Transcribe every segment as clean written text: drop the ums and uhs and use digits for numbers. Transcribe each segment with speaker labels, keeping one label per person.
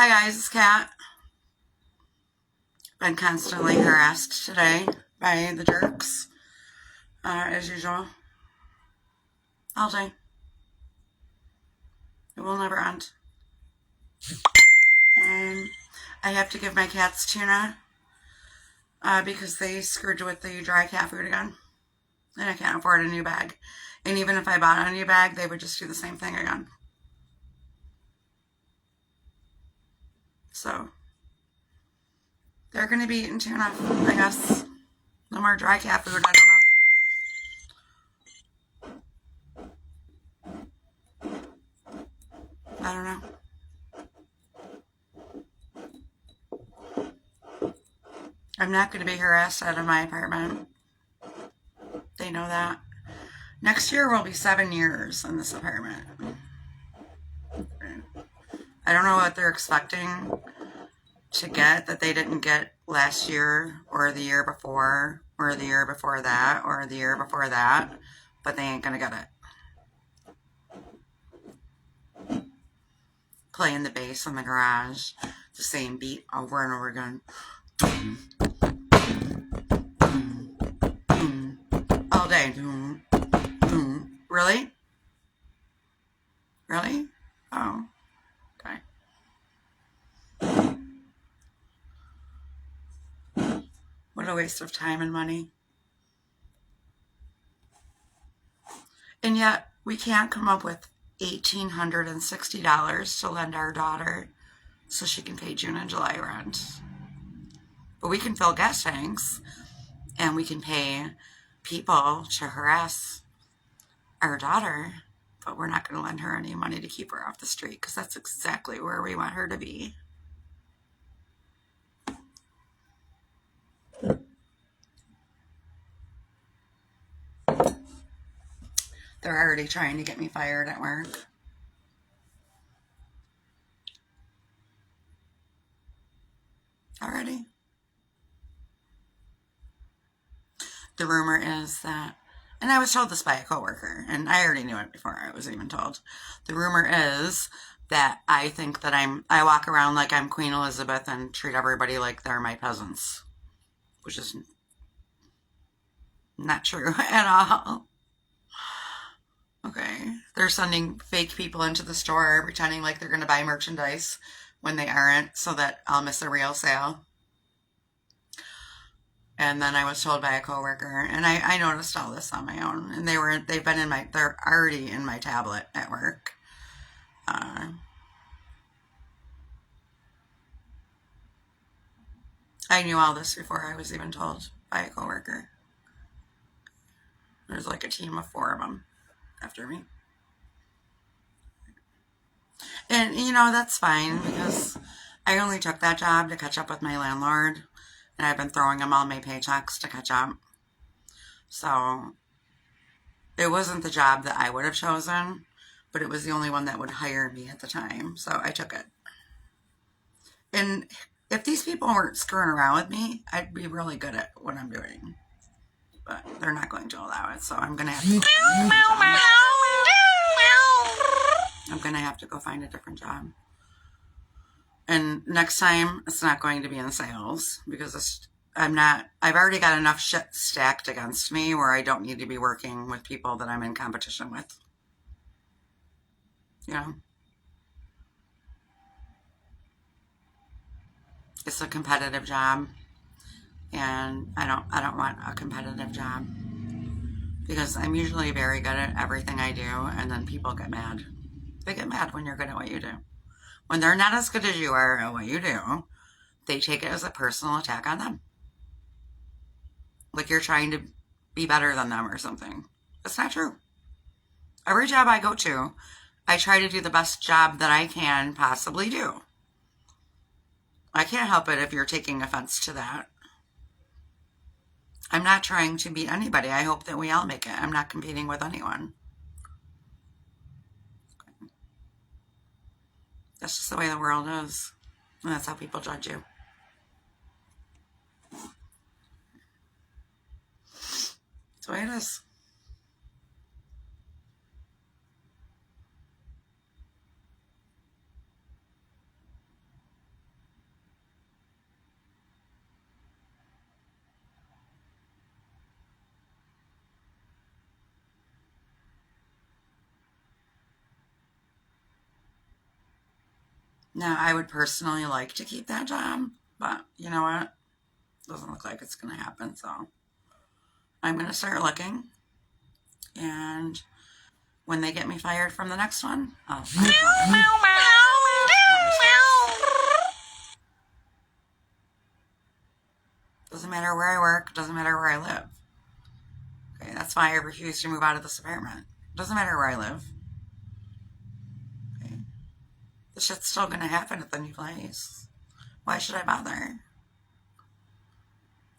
Speaker 1: Hi guys, it's Kat. Been constantly harassed today by the jerks, as usual. All day. It will never end. And I have to give my cats tuna because they screwed with the dry cat food again. And I can't afford a new bag. And even if I bought a new bag, they would just do the same thing again. So they're going to be eating tuna, I guess. No more dry cat food. I don't know. I don't know. I'm not going to be harassed out of my apartment. They know that. Next year will be 7 years in this apartment. I don't know what they're expecting to get that they didn't get last year or the year before or the year before that or the year before that, but they ain't going to get it. Playing the bass in the garage, the same beat over and over again. All day. Really? Really? Oh, okay. What a waste of time and money. And yet, we can't come up with $1,860 to lend our daughter so she can pay June and July rent. But we can fill gas tanks and we can pay people to harass our daughter, but we're not going to lend her any money to keep her off the street because that's exactly where we want her to be. They're already trying to get me fired at work. Already. The rumor is that, and I was told this by a coworker, and I already knew it before I was even told. The rumor is that I think that I walk around like I'm Queen Elizabeth and treat everybody like they're my peasants, which is not true at all. Okay. They're sending fake people into the store pretending like they're going to buy merchandise when they aren't so that I'll miss a real sale. And then I was told by a coworker, and I noticed all this on my own. And they're already in my tablet at work. I knew all this before I was even told by a coworker. There's like a team of 4 of them after me. And, that's fine because I only took that job to catch up with my landlord. And I've been throwing him all my paychecks to catch up. So it wasn't the job that I would have chosen, but it was the only one that would hire me at the time. So I took it. And if these people weren't screwing around with me, I'd be really good at what I'm doing. But they're not going to allow it, so I'm going to have to go find a different job. And next time, it's not going to be in sales because I've already got enough shit stacked against me where I don't need to be working with people that I'm in competition with. It's a competitive job, and I don't want a competitive job because I'm usually very good at everything I do, and then people get mad. They get mad when you're good at what you do. When they're not as good as you are at what you do, they take it as a personal attack on them. Like you're trying to be better than them or something. That's not true. Every job I go to, I try to do the best job that I can possibly do. I can't help it if you're taking offense to that. I'm not trying to beat anybody. I hope that we all make it. I'm not competing with anyone. That's just the way the world is. And that's how people judge you. That's the way it is. Now, I would personally like to keep that job, but you know what? Doesn't look like it's going to happen, so I'm going to start looking, and when they get me fired from the next one, I'll find Doesn't matter where I work, doesn't matter where I live. Okay, that's why I refuse to move out of this apartment. Doesn't matter where I live. Okay. The shit's still gonna happen at the new place. Why should I bother?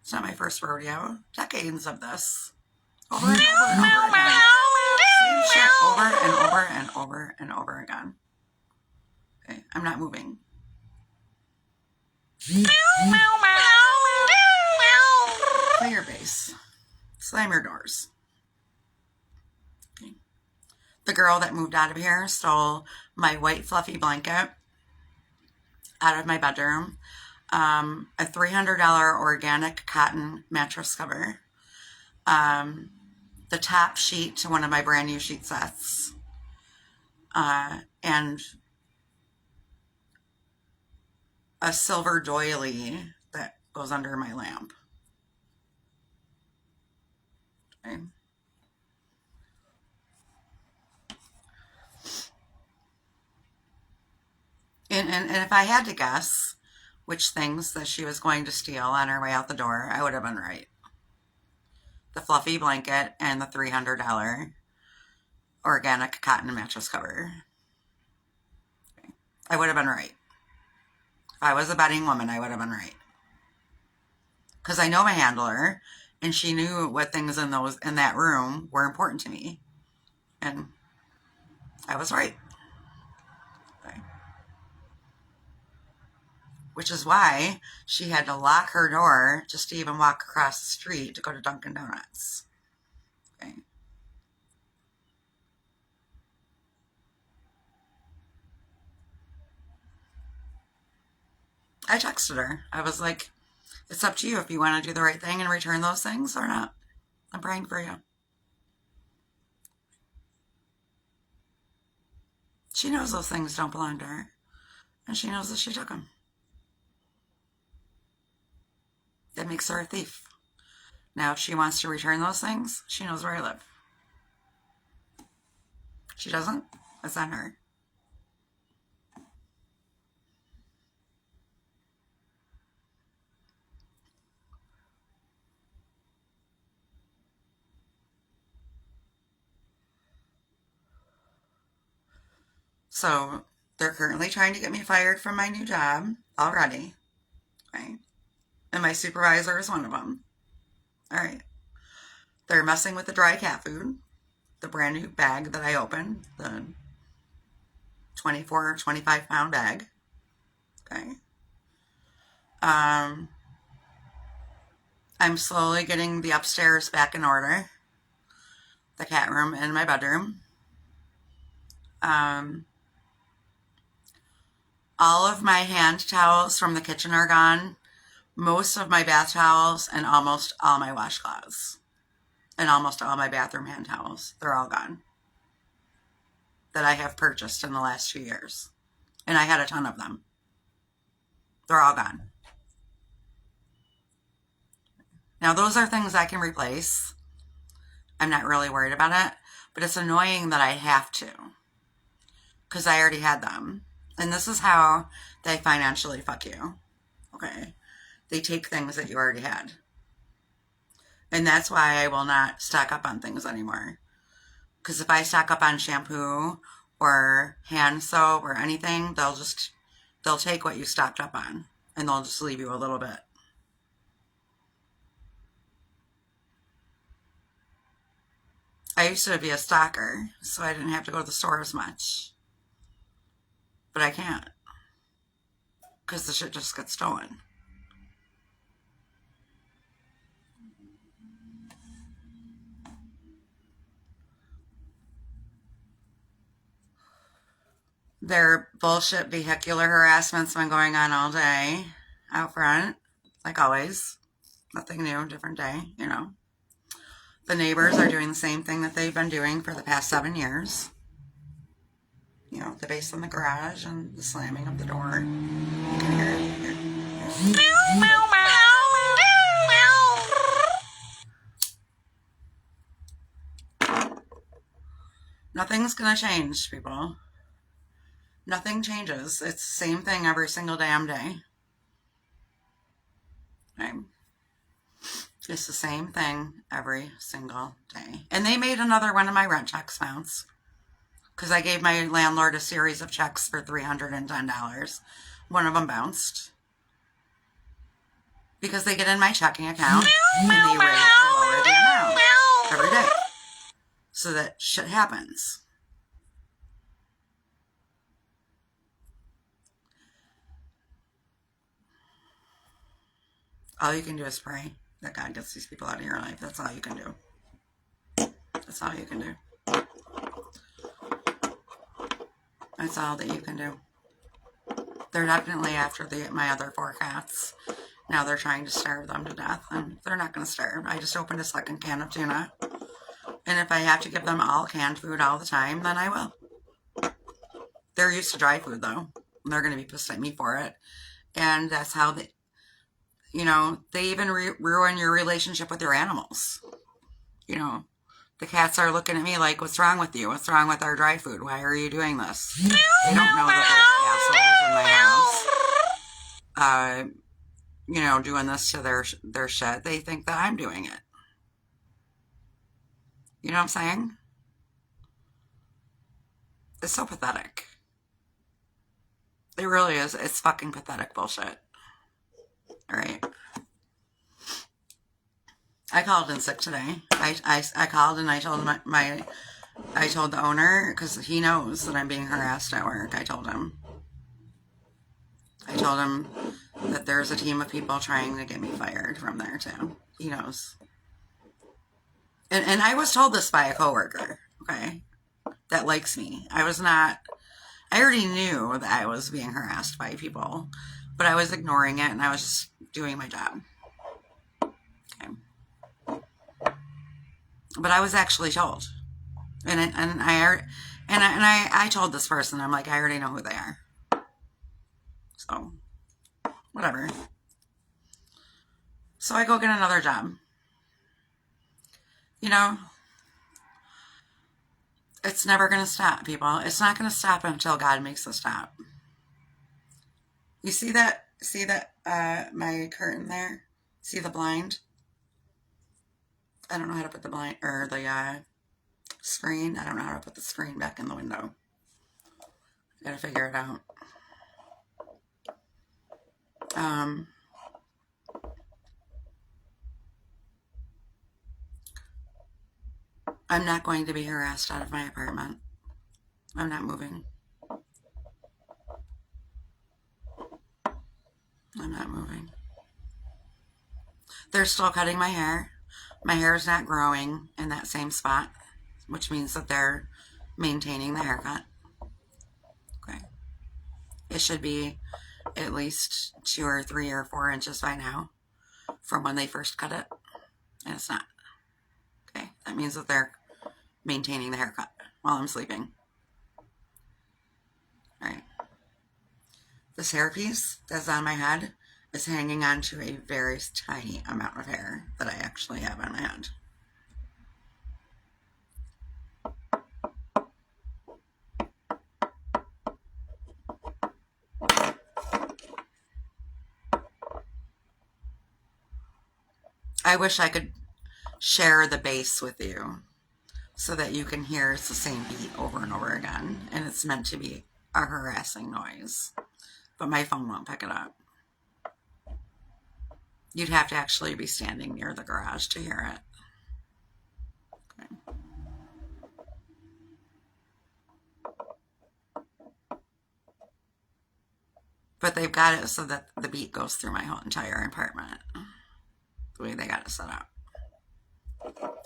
Speaker 1: It's not my first rodeo. Decades of this. Over and over and over again. Same shit over and over and over and over again. Okay, I'm not moving. Play your bass. Slam your doors. Okay. The girl that moved out of here stole my white fluffy blanket out of my bedroom, a $300 organic cotton mattress cover, the top sheet to one of my brand new sheet sets, and a silver doily that goes under my lamp. Okay. And if I had to guess which things that she was going to steal on her way out the door, I would have been right. The fluffy blanket and the $300 organic cotton mattress cover. Okay. I would have been right. If I was a betting woman, I would have been right. Because I know my handler, and she knew what things in that room were important to me. And I was right. Okay. Which is why she had to lock her door just to even walk across the street to go to Dunkin' Donuts. Okay. I texted her. I was like, it's up to you if you want to do the right thing and return those things or not. I'm praying for you. She knows those things don't belong to her. And she knows that she took them. That makes her a thief. Now, if she wants to return those things, she knows where I live. She doesn't? That's on her. So, they're currently trying to get me fired from my new job already. Okay? And my supervisor is one of them. All right. They're messing with the dry cat food, the brand new bag that I opened, the 24 or 25 pound bag. Okay. I'm slowly getting the upstairs back in order, the cat room and my bedroom. All of my hand towels from the kitchen are gone. Most of my bath towels and almost all my washcloths and almost all my bathroom hand towels. They're all gone. That I have purchased in the last 2 years. And I had a ton of them. They're all gone. Now, those are things I can replace. I'm not really worried about it. But it's annoying that I have to. Because I already had them. And this is how they financially fuck you. Okay? They take things that you already had. And that's why I will not stock up on things anymore. Because if I stock up on shampoo or hand soap or anything, they'll take what you stocked up on. And they'll just leave you a little bit. I used to be a stalker, so I didn't have to go to the store as much. But I can't. Because the shit just gets stolen. Their bullshit vehicular harassment's been going on all day out front, like always. Nothing new, different day, you know. The neighbors are doing the same thing that they've been doing for the past 7 years. you know, the bass in the garage and the slamming of the door. You can hear it. Nothing's gonna change, people. Nothing changes. It's the same thing every single damn day. Okay? It's the same thing every single day. And they made another one of my rent checks bounce. Because I gave my landlord a series of checks for $310. One of them bounced. Because they get in my checking account and they raise and lower the amount every day. So that shit happens. All you can do is pray that God gets these people out of your life. That's all you can do. That's all you can do. That's all that you can do. They're definitely after my other 4 cats. Now they're trying to starve them to death, and they're not going to starve. I just opened a second can of tuna. And if I have to give them all canned food all the time, then I will. They're used to dry food, though. And they're going to be pissed at me for it. And that's how they, you know, they even ruin your relationship with your animals. You know, the cats are looking at me like, what's wrong with you? What's wrong with our dry food? Why are you doing this? They don't know that there's assholes in my house, you know, doing this to their shit. They think that I'm doing it. You know what I'm saying? It's so pathetic. It really is. It's fucking pathetic bullshit. All right. I called in sick today. I called and I told I told the owner, because he knows that I'm being harassed at work. I told him that there's a team of people trying to get me fired from there too. He knows. And I was told this by a coworker, okay, that likes me. I already knew that I was being harassed by people, but I was ignoring it and I was just doing my job. Okay. But I was actually told. And I told this person, I'm like, I already know who they are. So, whatever. So I go get another job. You know, it's never going to stop, people. It's not going to stop until God makes it stop. You see that? My curtain there? See the blind? I don't know how to put the blind, or the screen. I don't know how to put the screen back in the window. Gotta figure it out. I'm not going to be harassed out of my apartment. I'm not moving. I'm not moving. They're still cutting my hair. My hair is not growing in that same spot, which means that they're maintaining the haircut. Okay. It should be at least 2 or 3 or 4 inches by now from when they first cut it, and it's not. Okay. That means that they're maintaining the haircut while I'm sleeping. All right. This hairpiece that's on my head is hanging on to a very tiny amount of hair that I actually have on my head. I wish I could share the bass with you so that you can hear it's the same beat over and over again, and it's meant to be a harassing noise, but my phone won't pick it up. You'd have to actually be standing near the garage to hear it. Okay. But they've got it so that the beat goes through my whole entire apartment, the way they got it set up.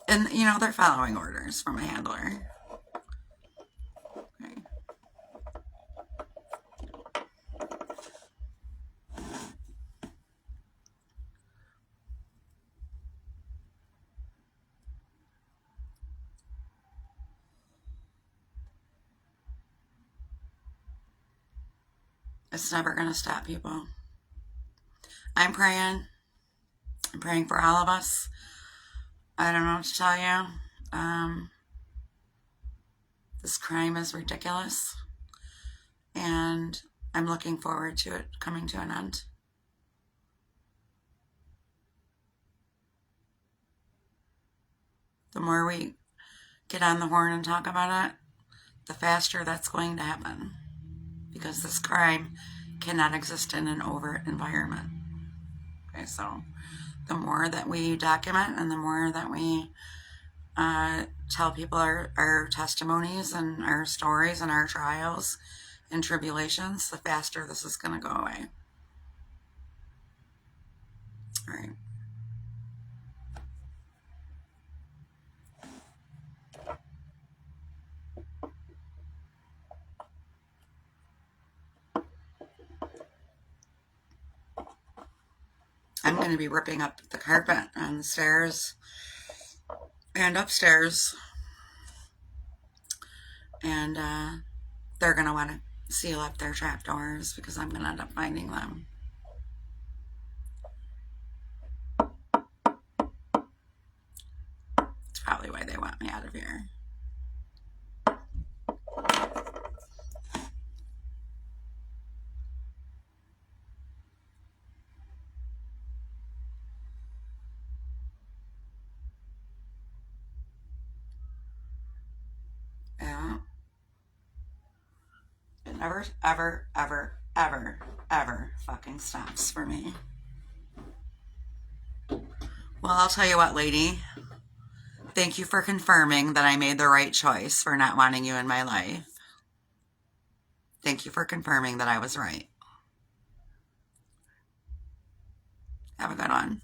Speaker 1: And, you know, they're following orders from a handler. Okay. It's never going to stop, people. I'm praying. I'm praying for all of us. I don't know what to tell you. This crime is ridiculous. And I'm looking forward to it coming to an end. The more we get on the horn and talk about it, the faster that's going to happen. Because this crime cannot exist in an overt environment. Okay, so the more that we document and the more that we tell people our testimonies and our stories and our trials and tribulations, the faster this is going to go away. All right. I'm going to be ripping up the carpet on the stairs and upstairs. And they're going to want to seal up their trapdoors because I'm going to end up finding them. That's probably why they want me out of here. Yeah. It never, ever, ever, ever, ever fucking stops for me. Well, I'll tell you what, lady. Thank you for confirming that I made the right choice for not wanting you in my life. Thank you for confirming that I was right. Have a good one.